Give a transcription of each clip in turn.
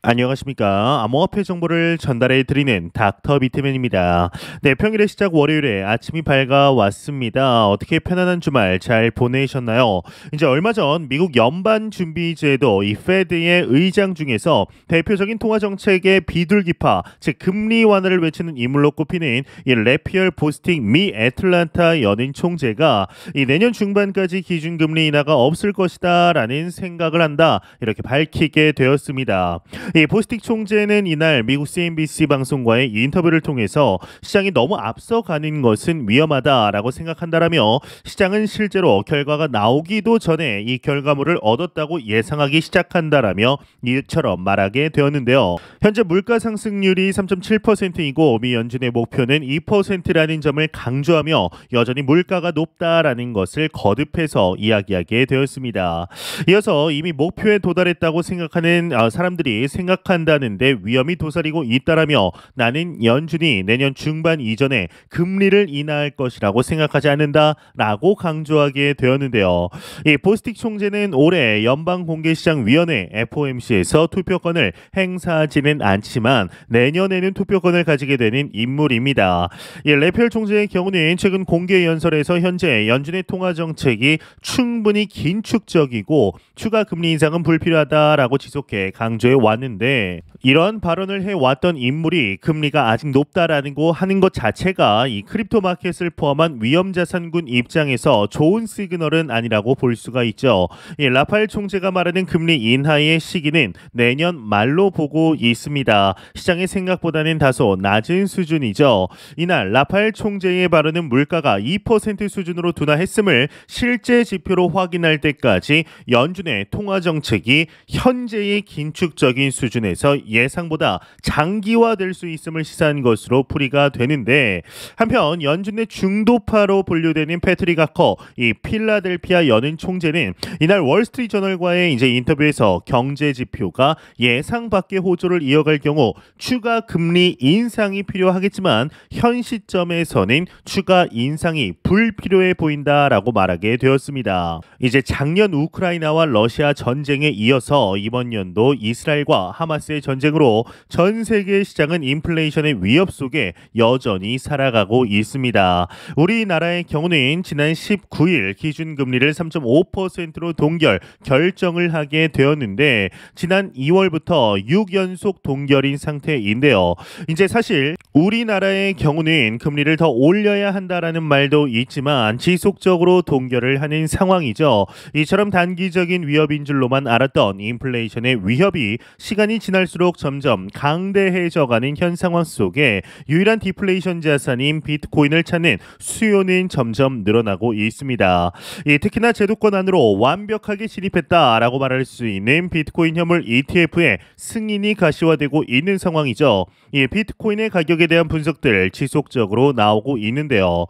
안녕하십니까. 암호화폐 정보를 전달해 드리는 닥터 비트맨입니다. 네, 평일의 시작 월요일에 아침이 밝아왔습니다. 어떻게 편안한 주말 잘 보내셨나요? 이제 얼마 전 미국 연방준비제도 이 페드의 의장 중에서 대표적인 통화 정책의 비둘기파, 즉 금리 완화를 외치는 인물로 꼽히는 이 래피얼 보스틱 미 애틀란타 연은 총재가 이 내년 중반까지 기준금리 인하가 없을 것이다라는 생각을 한다, 이렇게 밝히게 되었습니다. 이 보스틱 총재는 이날 미국 CNBC 방송과의 인터뷰를 통해서 시장이 너무 앞서가는 것은 위험하다라고 생각한다라며 시장은 실제로 결과가 나오기도 전에 이 결과물을 얻었다고 예상하기 시작한다라며 이처럼 말하게 되었는데요. 현재 물가 상승률이 3.7%이고 미 연준의 목표는 2%라는 점을 강조하며 여전히 물가가 높다라는 것을 거듭해서 이야기하게 되었습니다. 이어서 이미 목표에 도달했다고 생각하는 사람들이 생각한다는데 위험이 도사리고 있다라며 나는 연준이 내년 중반 이전에 금리를 인하할 것이라고 생각하지 않는다라고 강조하게 되었는데요. 이 보스틱 총재는 올해 연방공개시장위원회 FOMC에서 투표권을 행사하지는 않지만 내년에는 투표권을 가지게 되는 인물입니다. 이 래펠 총재의 경우는 최근 공개 연설에서 현재 연준의 통화 정책이 충분히 긴축적이고 추가 금리 인상은 불필요하다라고 지속해 강조해 왔는데, 이런 발언을 해왔던 인물이 금리가 아직 높다라는 거 하는 것 자체가 이 크립토 마켓을 포함한 위험자산군 입장에서 좋은 시그널은 아니라고 볼 수가 있죠. 이 라파엘 총재가 말하는 금리 인하의 시기는 내년 말로 보고 있습니다. 시장의 생각보다는 다소 낮은 수준이죠. 이날 라파엘 총재의 발언은 물가가 2% 수준으로 둔화했음을 실제 지표로 확인할 때까지 연준의 통화 정책이 현재의 긴축적인 수준에서 예상보다 장기화될 수 있음을 시사한 것으로 풀이가 되는데, 한편 연준의 중도파로 분류되는 패트릭 아커 이 필라델피아 연은 총재는 이날 월스트리트저널과의 이제 인터뷰에서 경제 지표가 예상 밖의 호조를 이어갈 경우 추가 금리 인상이 필요하겠지만 현 시점에서는 추가 인상이 불필요해 보인다라고 말하게 되었습니다. 이제 작년 우크라이나와 러시아 전쟁에 이어서 이번 연도 이스라엘과 하마스의 전쟁으로 전 세계 시장은 인플레이션의 위협 속에 여전히 살아가고 있습니다. 우리나라의 경우는 지난 19일 기준금리를 3.5%로 동결 결정을 하게 되었는데, 지난 2월부터 6연속 동결인 상태인데요. 이제 사실 우리나라의 경우는 금리를 더 올려야 한다라는 말도 있지만 지속적으로 동결을 하는 상황이죠. 이처럼 단기적인 위협인 줄로만 알았던 인플레이션의 위협이 시간이 지날수록 점점 강대해져가는 현 상황 속에 유일한 디플레이션 자산인 비트코인을 찾는 수요는 점점 늘어나고 있습니다. 특히나 제도권 안으로 완벽하게 진입했다라고 말할 수 있는 비트코인 현물 ETF의 승인이 가시화되고 있는 상황이죠. 비트코인의 가격에 대한 분석들 지속적으로 나오고 있는데요.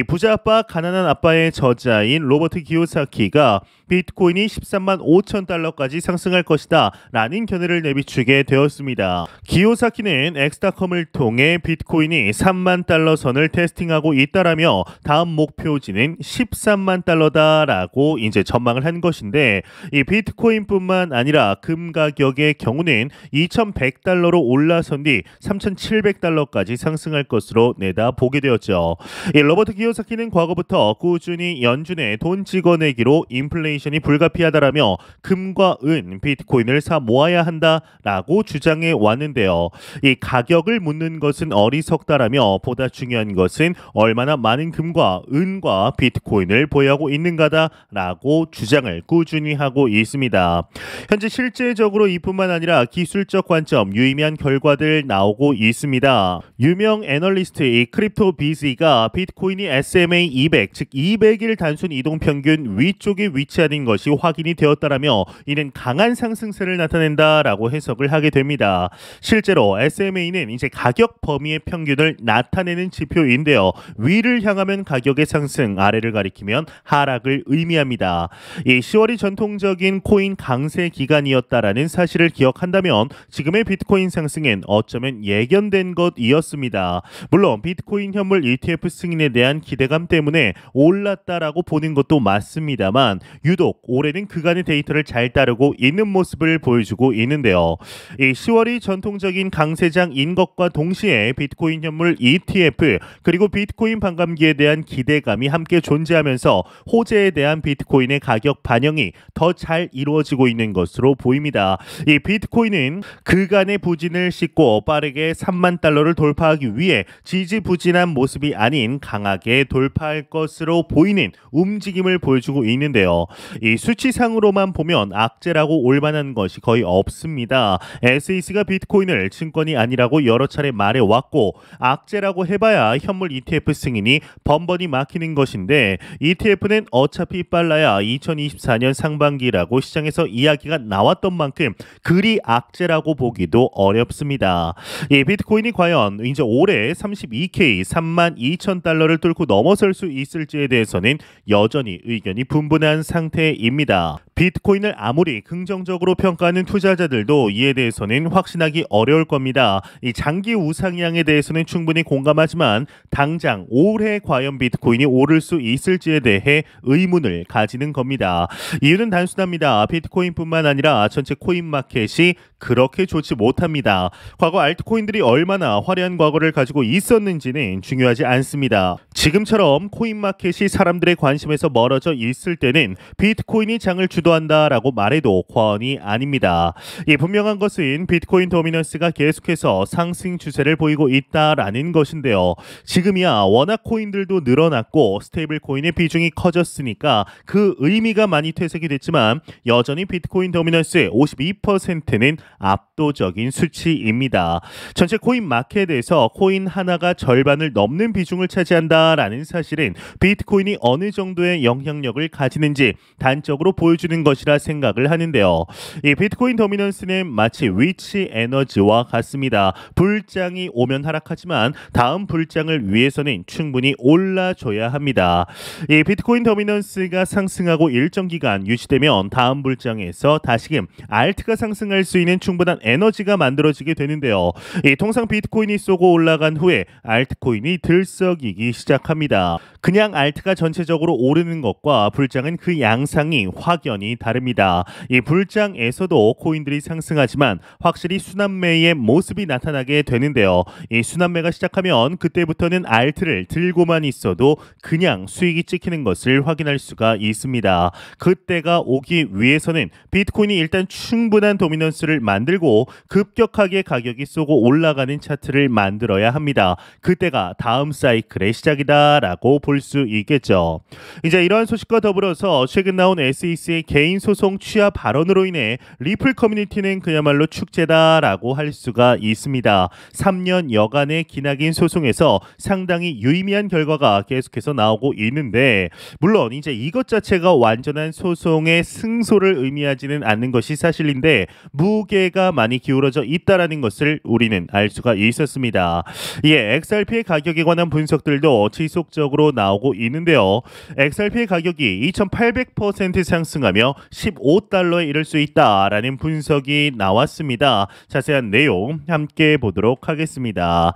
부자 아빠 가난한 아빠의 저자인 로버트 기요사키가 비트코인이 13만 5천 달러까지 상승할 것이다 라는 견해를 내비추게 되었습니다. 기요사키는 엑스닷컴을 통해 비트코인이 3만 달러 선을 테스팅하고 있다라며 다음 목표지는 13만 달러다라고 이제 전망을 한 것인데, 이 비트코인뿐만 아니라 금 가격의 경우는 2,100달러로 올라선 뒤 3,700달러까지 상승할 것으로 내다보게 되었죠. 로버트 기요사키는 과거부터 꾸준히 연준의 돈 찍어내기로 인플레이션이 불가피하다라며 금과 은, 비트코인을 사 모아야 한다라고 주장해 왔는데요. 이 가격을 묻는 것은 어리석다라며 보다 중요한 것은 얼마나 많은 금과 은과 비트코인을 보유하고 있는가다라고 주장을 꾸준히 하고 있습니다. 현재 실제적으로 이뿐만 아니라 기술적 관점 유의미한 결과들 나오고 있습니다. 유명 애널리스트 이 크립토 비즈가 비트코인이 SMA 200, 즉 200일 단순 이동 평균 위쪽에 위치하는 것이 확인이 되었다라며 이는 강한 상승세를 나타낸다라고 해석을 하게 됩니다. 실제로 SMA는 이제 가격 범위의 평균을 나타내는 지표인데요. 위를 향하면 가격의 상승, 아래를 가리키면 하락을 의미합니다. 이 10월이 전통적인 코인 강세 기간이었다라는 사실을 기억한다면 지금의 비트코인 상승은 어쩌면 예견된 것이었습니다. 물론 비트코인 현물 ETF 승인에 대한 기대감 때문에 올랐다라고 보는 것도 맞습니다만, 유독 올해는 그간의 데이터를 잘 따르고 있는 모습을 보여주고 있는데요. 이 10월이 전통적인 강세장인 것과 동시에 비트코인 현물 ETF 그리고 비트코인 반감기에 대한 기대감이 함께 존재하면서 호재에 대한 비트코인의 가격 반영이 더 잘 이루어지고 있는 것으로 보입니다. 이 비트코인은 그간의 부진을 씻고 빠르게 3만 달러를 돌파하기 위해 지지부진한 모습이 아닌 강하게 돌파할 것으로 보이는 움직임을 보여주고 있는데요. 이 수치상으로만 보면 악재라고 올만한 것이 거의 없습니다. SEC가 비트코인을 증권이 아니라고 여러 차례 말해왔고 악재라고 해봐야 현물 ETF 승인이 번번이 막히는 것인데 ETF는 어차피 빨라야 2024년 상반기라고 시장에서 이야기가 나왔던 만큼 그리 악재라고 보기도 어렵습니다. 이 비트코인이 과연 이제 올해 32K 32,000달러를 뚫고 넘어설 수 있을지에 대해서는 여전히 의견이 분분한 상태입니다. 비트코인을 아무리 긍정적으로 평가하는 투자자들도 이에 대해서는 확신하기 어려울 겁니다. 이 장기 우상향에 대해서는 충분히 공감하지만 당장 올해 과연 비트코인이 오를 수 있을지에 대해 의문을 가지는 겁니다. 이유는 단순합니다. 비트코인뿐만 아니라 전체 코인 마켓이 그렇게 좋지 못합니다. 과거 알트코인들이 얼마나 화려한 과거를 가지고 있었는지는 중요하지 않습니다. 지금처럼 코인 마켓이 사람들의 관심에서 멀어져 있을 때는 비트코인이 장을 주도한다라고 말해도 과언이 아닙니다. 이 분명한 것은 비트코인 도미넌스가 계속해서 상승 추세를 보이고 있다라는 것인데요. 지금이야 워낙 코인들도 늘어났고 스테이블 코인의 비중이 커졌으니까 그 의미가 많이 퇴색이 됐지만 여전히 비트코인 도미넌스의 52%는 압도적인 수치입니다. 전체 코인 마켓에서 코인 하나가 절반을 넘는 비중을 차지한다라는 사실은 비트코인이 어느 정도의 영향력을 가지는지 단적으로 보여주는 것이라 생각을 하는데요. 이 비트코인 도미넌스는 마치 위치 에너지와 같습니다. 불장이 오면 하락하지만 다음 불장을 위해서는 충분히 올라줘야 합니다. 이 비트코인 도미넌스가 상승하고 일정 기간 유지되면 다음 불장에서 다시금 알트가 상승할 수 있는 충분한 에너지가 만들어지게 되는데요. 이 통상 비트코인이 쏘고 올라간 후에 알트코인이 들썩이기 시작합니다. 그냥 알트가 전체적으로 오르는 것과 불장은 그 양상이 확연히 다릅니다. 이 불장에서도 코인들이 상승하지만 확실히 순환매의 모습이 나타나게 되는데요. 이 순환매가 시작하면 그때부터는 알트를 들고만 있어도 그냥 수익이 찍히는 것을 확인할 수가 있습니다. 그때가 오기 위해서는 비트코인이 일단 충분한 도미넌스를 만들고 급격하게 가격이 쏘고 올라가는 차트를 만들어야 합니다. 그때가 다음 사이클의 시작이다라고 볼 수 있겠죠. 이제 이러한 소식과 더불어서 최근 나온 SEC의 개인 소송 취하 발언으로 인해 리플 커뮤니티는 그야말로 축제다라고 할 수가 있습니다. 3년 여간의 기나긴 소송에서 상당히 유의미한 결과가 계속해서 나오고 있는데 물론 이제 이것 자체가 완전한 소송의 승소를 의미하지는 않는 것이 사실인데 무게가 많이 기울어져 있다라는 것을 우리는 알 수가 있었습니다. 이에 XRP의 가격에 관한 분석들도 지속적으로 나오고 있는데요. XRP의 가격이 2800% 상승하며 15달러에 이를 수 있다라는 분석이 나왔습니다. 자세한 내용 함께 보도록 하겠습니다.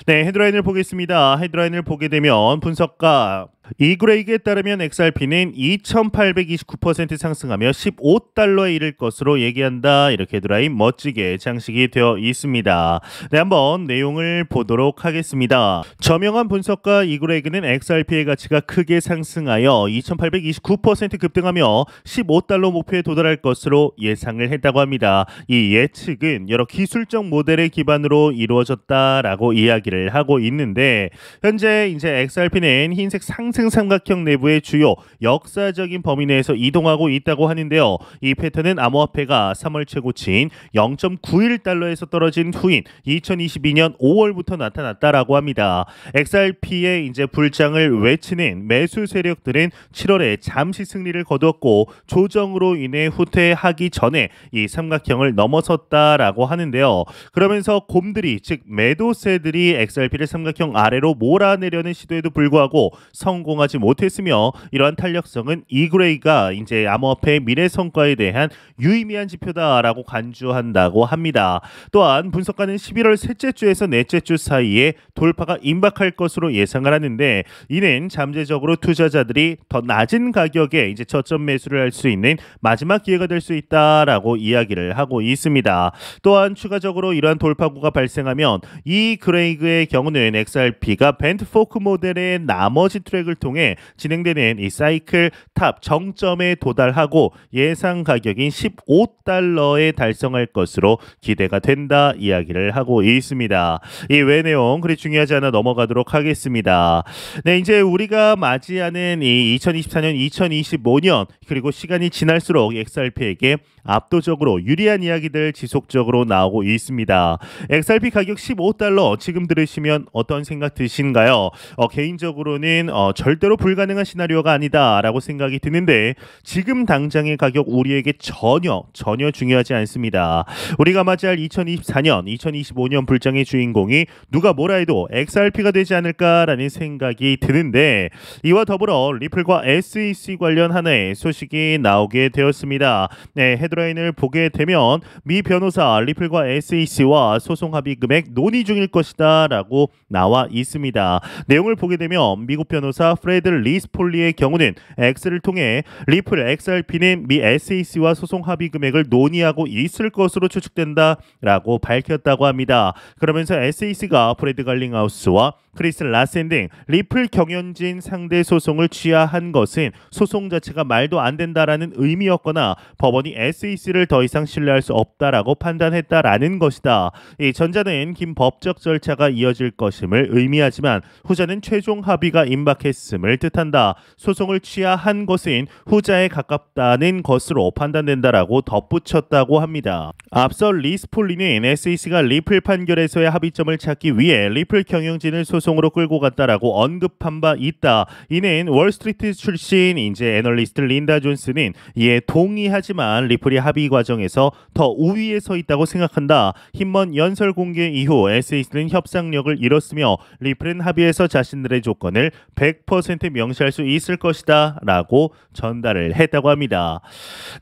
네, 헤드라인을 보겠습니다. 헤드라인을 보게 되면 분석가 이그레이그에 따르면 XRP는 2829% 상승하며 15달러에 이를 것으로 얘기한다. 이렇게 헤드라인 멋지게 장식이 되어 있습니다. 네, 한번 내용을 보도록 하겠습니다. 저명한 분석가 이그레이그는 XRP의 가치가 크게 상승하여 2829% 급등하며 15달러 목표에 도달할 것으로 예상을 했다고 합니다. 이 예측은 여러 기술적 모델의 기반으로 이루어졌다라고 이야기를 하고 있는데 현재 이제 XRP는 흰색 상승 삼각형 내부의 주요 역사적인 범위 내에서 이동하고 있다고 하는데요. 이 패턴은 암호화폐가 3월 최고치인 0.91달러에서 떨어진 후인 2022년 5월부터 나타났다라고 합니다. XRP의 이제 불장을 외치는 매수 세력들은 7월에 잠시 승리를 거두었고 조정으로 인해 후퇴하기 전에 이 삼각형을 넘어섰다라고 하는데요. 그러면서 곰들이 즉 매도세들이 XRP를 삼각형 아래로 몰아내려는 시도에도 불구하고 성공 성공하지 못했으며 이러한 탄력성은 이그레이가 이제 암호화폐의 미래 성과에 대한 유의미한 지표다라고 간주한다고 합니다. 또한 분석가는 11월 셋째 주에서 넷째 주 사이에 돌파가 임박할 것으로 예상을 하는데 이는 잠재적으로 투자자들이 더 낮은 가격에 이제 저점 매수를 할 수 있는 마지막 기회가 될 수 있다라고 이야기를 하고 있습니다. 또한 추가적으로 이러한 돌파구가 발생하면 이 그레이그의 경우는 XRP가 밴드 포크 모델의 나머지 트랙을 통해 진행되는 이 사이클 탑 정점에 도달하고 예상 가격인 15달러에 달성할 것으로 기대가 된다 이야기를 하고 있습니다. 이 외 내용 그리 중요하지 않아 넘어가도록 하겠습니다. 네, 이제 우리가 맞이하는 이 2024년, 2025년 그리고 시간이 지날수록 XRP에게 압도적으로 유리한 이야기들 지속적으로 나오고 있습니다. XRP 가격 15달러 지금 들으시면 어떤 생각 드신가요? 개인적으로는 절대로 불가능한 시나리오가 아니다라고 생각이 드는데 지금 당장의 가격 우리에게 전혀 중요하지 않습니다. 우리가 맞이할 2024년, 2025년 불장의 주인공이 누가 뭐라 해도 XRP가 되지 않을까라는 생각이 드는데 이와 더불어 리플과 SEC 관련 하나의 소식이 나오게 되었습니다. 네, 헤드라인을 보게 되면 미 변호사 리플과 SEC와 소송 합의 금액 논의 중일 것이다 라고 나와 있습니다. 내용을 보게 되면 미국 변호사 프레드 리스폴리의 경우는 X를 통해 리플 XRP는 미 SEC와 소송 합의 금액을 논의하고 있을 것으로 추측된다 라고 밝혔다고 합니다. 그러면서 SEC가 프레드 갈링하우스와 크리스 라센 등 리플 경영진 상대 소송을 취하한 것은 소송 자체가 말도 안 된다라는 의미였거나 법원이 SEC를 더 이상 신뢰할 수 없다라고 판단했다라는 것이다. 이 전자는 긴 법적 절차가 이어질 것임을 의미하지만 후자는 최종 합의가 임박했음을 뜻한다. 소송을 취하한 것은 후자에 가깝다는 것으로 판단된다라고 덧붙였다고 합니다. 앞서 리스폴리는 SEC가 리플 판결에서의 합의점을 찾기 위해 리플 경영진을 소송으로 끌고 갔다라고 언급한 바 있다. 이는 월스트리트 출신 이제 애널리스트 린다 존스는 이에 동의하지만 리플이 합의 과정에서 더 우위에 서 있다고 생각한다. 힘먼 연설 공개 이후 SEC는 협상력을 잃었으며 리플은 합의에서 자신들의 조건을 100% 명시할 수 있을 것이다 라고 전달을 했다고 합니다.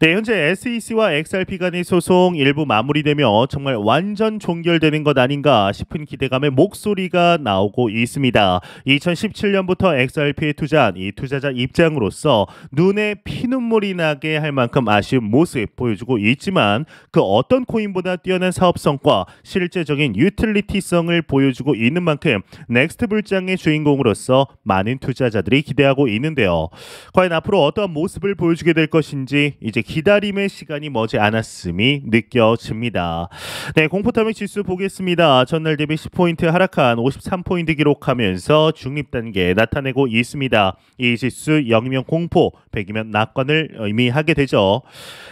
네, 현재 SEC와 XRP 간의 소송 일부 마무리되며 정말 완전 종결되는 것 아닌가 싶은 기대감의 목소리가 나오고 있습니다. 2017년부터 XRP에 투자한 이 투자자 입장으로서 눈에 피눈물이 나게 할 만큼 아쉬운 모습 보여주고 있지만 그 어떤 코인보다 뛰어난 사업성과 실제적인 유틸리티성을 보여주고 있는 만큼 넥스트 불장의 주인공으로서 많은 투자자들이 기대하고 있는데요. 과연 앞으로 어떠한 모습을 보여주게 될 것인지 이제 기다림의 시간이 머지 않았음이 느껴집니다. 네, 공포탐욕 지수 보겠습니다. 전날 대비 10포인트 하락한 53포인트 기록하면서 중립단계 나타내고 있습니다. 이 지수 0이면 공포, 100이면 낙관을 의미하게 되죠.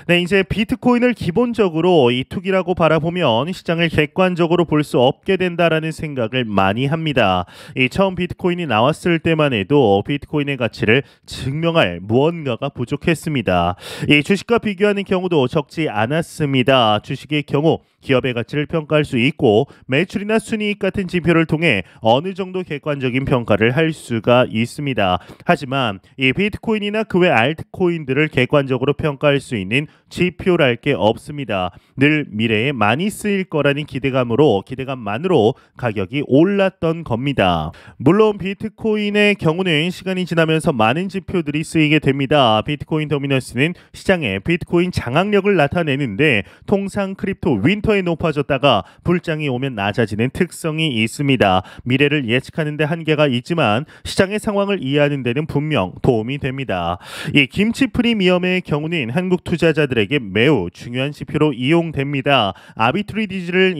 네, 이제 비트코인을 기본적으로 이 투기라고 바라보면 시장을 객관적으로 볼 수 없게 된다라는 생각을 많이 합니다. 이 처음 비트코인이 나왔을 때만 해도 비트코인의 가치를 증명할 무언가가 부족했습니다. 이 주식과 비교하는 경우도 적지 않았습니다. 주식의 경우 기업의 가치를 평가할 수 있고 매출이나 순이익 같은 지표를 통해 어느 정도 객관적인 평가를 할 수가 있습니다. 하지만 이 비트코인이나 그 외 알트코인들을 객관적으로 평가할 수 있는 지표랄 게 없습니다. 늘 미래에 많이 쓰일 거라는 기대감만으로 가격이 올랐던 겁니다. 물론 비트코인의 경우는 시간이 지나면서 많은 지표들이 쓰이게 됩니다. 비트코인 도미넌스는 시장에 비트코인 장악력을 나타내는데 통상 크립토 윈터에 높아졌다가 불장이 오면 낮아지는 특성이 있습니다. 미래를 예측하는 데 한계가 있지만 시장의 상황을 이해하는 데는 분명 도움이 됩니다. 이 김치 프리미엄의 경우는 한국 투자자들에게 매우 중요한 지표로 이용됩니다. 아비트리지를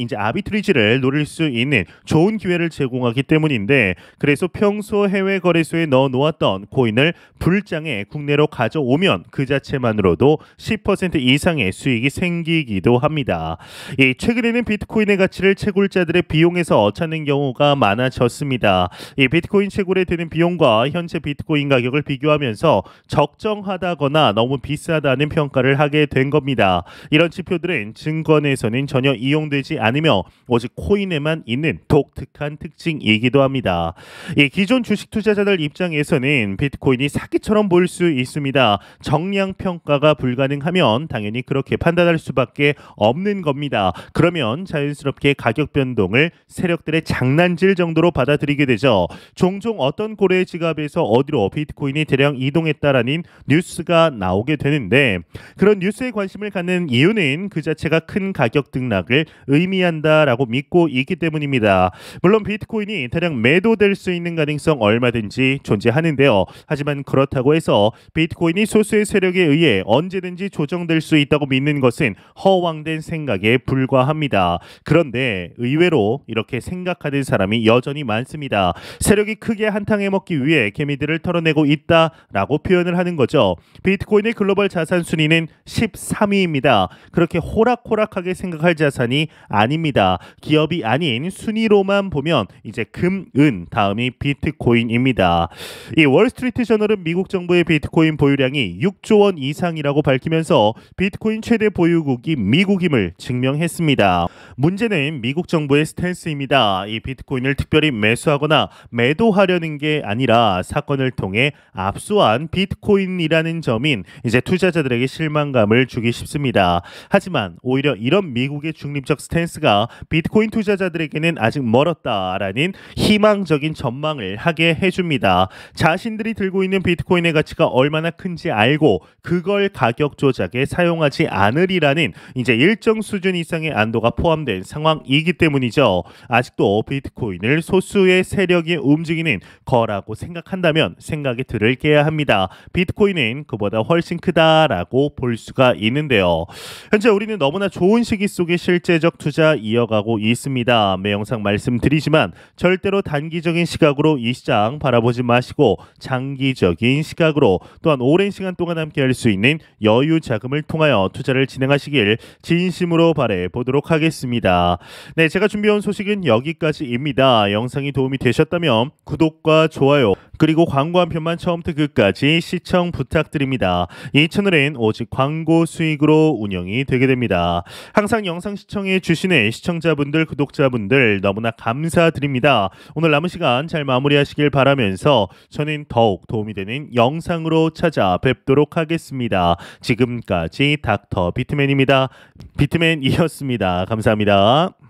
노릴 수 있는 좋은 기회를 제공하기 때문인데 그래서 평소 해외 거래소에 넣어 놓았던 코인을 불장에 국내로 가져오면 그 자체만으로도 10% 이상의 수익이 생기기도 합니다. 이 최근에는 비트코인의 가치를 채굴자들의 비용에서 찾는 경우가 많아졌습니다. 이 비트코인 채굴에 드는 비용과 현재 비트코인 가격을 비교하면서 적정하다거나 너무 비싸다는 평가를 하게 된 겁니다. 이런 지표들은 증권에서는 전혀 이용되지 않으며 오직 코인에만 있는 독특한 특징이기도 합니다. 이 기존 주식 투자자들 입장에서는 비트코인이 사기처럼 보일 수 있습니다. 정량 평가가 불가능하면 당연히 그렇게 판단할 수밖에 없는 겁니다. 그러면 자연스럽게 가격 변동을 세력들의 장난질 정도로 받아들이게 되죠. 종종 어떤 고래의 지갑에서 어디로 비트코인이 대량 이동했다라는 뉴스가 나오게 되는데 그런 뉴스에 관심을 갖는 이유는 그 자체가 큰 가격 등락을 의미한다라고 믿고 있기 때문입니다. 물론 비트코인이 대량 매도될 수 있는 가능성 얼마든지 존재하는데요. 하지만 그렇다고 해서 비트코인이 소수의 세력에 의해 언제든지 조정될 수 있다고 믿는 것은 허황된 생각에 불과합니다. 그런데 의외로 이렇게 생각하는 사람이 여전히 많습니다. 세력이 크게 한탕해 먹기 위해 개미들을 털어내고 있다라고 표현을 하는 거죠. 비트코인의 글로벌 자산 순위는 13위입니다. 그렇게 호락호락하게 생각할 자산이 아닙니다. 기업이 아닌 순위로만 보면 이제 금, 은 다음이 비트코인입니다. 이 월스트리트 저널은 미국 정부의 비트코인 보유량이 6조 원 이상이라고 밝히면서 비트코인 최대 보유국이 미국임을 증명했습니다. 문제는 미국 정부의 스탠스입니다. 이 비트코인을 특별히 매수하거나 매도하려는 게 아니라 사건을 통해 압수한 비트코인이라는 점인 이제 투자자들에게 실망감을 주기 쉽습니다. 하지만 오히려 이런 미국의 중립적 스탠스가 비트코인 투자자들에게는 아직 멀었다라는 희망적인 전망을 하게 해줍니다. 자신들이 들고 있는 비트코인의 가치가 얼마나 큰지 알고 그걸 가격 조작에 사용하지 않으리라는 이제 일정 수준 이상의 안도가 포함된 상황이기 때문이죠. 아직도 비트코인을 소수의 세력이 움직이는 거라고 생각한다면 생각이 들을 게야 합니다. 비트코인은 그보다 훨씬 크다라고 볼 수가 있는데요. 현재 우리는 너무나 좋은 시기 속에 실제적 투자 이어가고 있습니다. 매 영상 말씀드리지만 절대로 단기적인 시각으로 이 시장 바라보지 마시고 장기적인 시각으로 또한 오랜 시간 동안 함께 할 수 있는 여유 자금을 통하여 투자를 진행하시길 진심으로 바래 보도록 하겠습니다. 네, 제가 준비해온 소식은 여기까지입니다. 영상이 도움이 되셨다면 구독과 좋아요 그리고 광고 한 편만 처음부터 끝까지 시청 부탁드립니다. 이 채널은 오직 광고 수익으로 운영이 되게 됩니다. 항상 영상 시청해 주시는 시청자분들, 구독자분들 너무나 감사드립니다. 오늘 남은 시간 잘 마무리하시길 바라면서 저는 더욱 도움이 되는 영상으로 찾아뵙도록 하겠습니다. 지금까지 닥터 비트맨입니다. 비트맨이었습니다. 감사합니다.